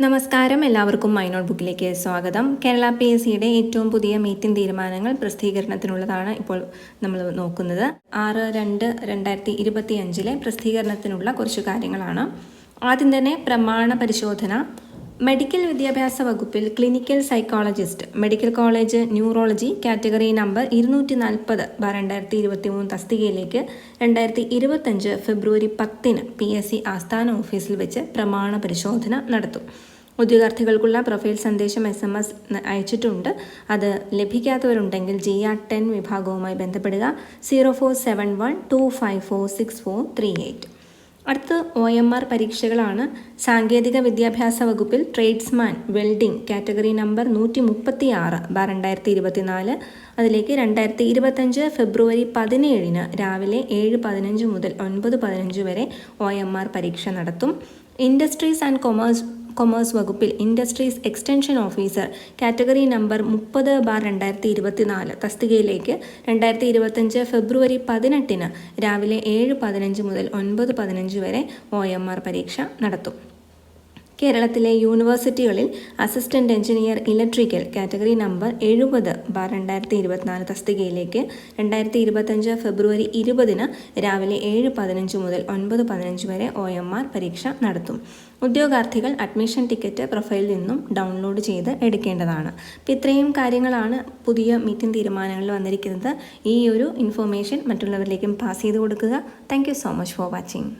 നമസ്കാരം, എല്ലാവർക്കും my not ബുക്കിലേക്ക് സ്വാഗതം. കേരള PSCയുടെ ഏറ്റവും പുതിയ മീറ്റിംഗ് തീരുമാനങ്ങൾ പ്രസിദ്ധീകരണത്തിനുള്ളതാണ് ഇപ്പോൾ നമ്മൾ നോക്കുന്നത്. 6/2/2025 പ്രസിദ്ധീകരണത്തിനുള്ള കുറച്ച് കാര്യങ്ങളാണ്. ആദ്യം തന്നെ പ്രമാണ പരിശോധന. മെഡിക്കൽ വിദ്യാഭ്യാസ വകുപ്പിൽ clinical psychologist, medical college neurology category number 240/2023 തസ്തികയിലേക്ക് 2025 ഫെബ്രുവരി 10 PSC ആസ്ഥാന ഓഫീസിൽ വെച്ച് പ്രമാണ പരിശോധന നടത്തും. ഉദ്യോഗാർത്ഥികൾക്കുള്ള പ്രൊഫൈൽ സന്ദേശം SMS അയച്ചിട്ടുണ്ട്. അത് ലഭിക്കാത്തവരുണ്ടെങ്കിൽ GR10 വിഭാഗവുമായി ബന്ധപ്പെടുക. 0471254638. അടുത്ത് OMR പരീക്ഷകളാണ്. സാങ്കേതിക വിദ്യാഭ്യാസ വകുപ്പിൽ ട്രേഡ്സ്മാൻ വെൽഡിംഗ് കാറ്റഗറി നമ്പർ 136/2024 അതിലേക്ക് 2025 ഫെബ്രുവരി 17 രാവിലെ 7:15 മുതൽ 9:15 വരെ OMR പരീക്ഷ നടത്തും. ഇൻഡസ്ട്രീസ് ആൻഡ് കൊമേഴ്സ് വകുപ്പിൽ industries extension officer category number 30/2024 തസ്തികയിലേക്ക് 2025 ഫെബ്രുവരി 18 രാവിലെ 7:15 മുതൽ 9:15 വരെ OMR പരീക്ഷ നടത്തും. കേരളത്തിലെ യൂണിവേഴ്സിറ്റികളിൽ assistant engineer electrical category number 70/2024 തസ്തികയിലേക്ക് 2025 ഫെബ്രുവരി 20 രാവിലെ 7:15 മുതൽ 9:15 വരെ OMR പരീക്ഷ നടത്തും. ഉദ്യോഗാർത്ഥികൾ അഡ്മിഷൻ ടിക്കറ്റ് പ്രൊഫൈലിൽ നിന്നും ഡൗൺലോഡ് ചെയ്ത് എടുക്കേണ്ടതാണ്. അപ്പോൾ ഇത്രയും കാര്യങ്ങളാണ് പുതിയ മീറ്റിംഗ് തീരുമാനങ്ങളിൽ വന്നിരിക്കുന്നത്. ഈ ഒരു ഇൻഫോർമേഷൻ മറ്റുള്ളവരിലേക്കും പാസ് ചെയ്ത് കൊടുക്കുക. Thank you so much for watching.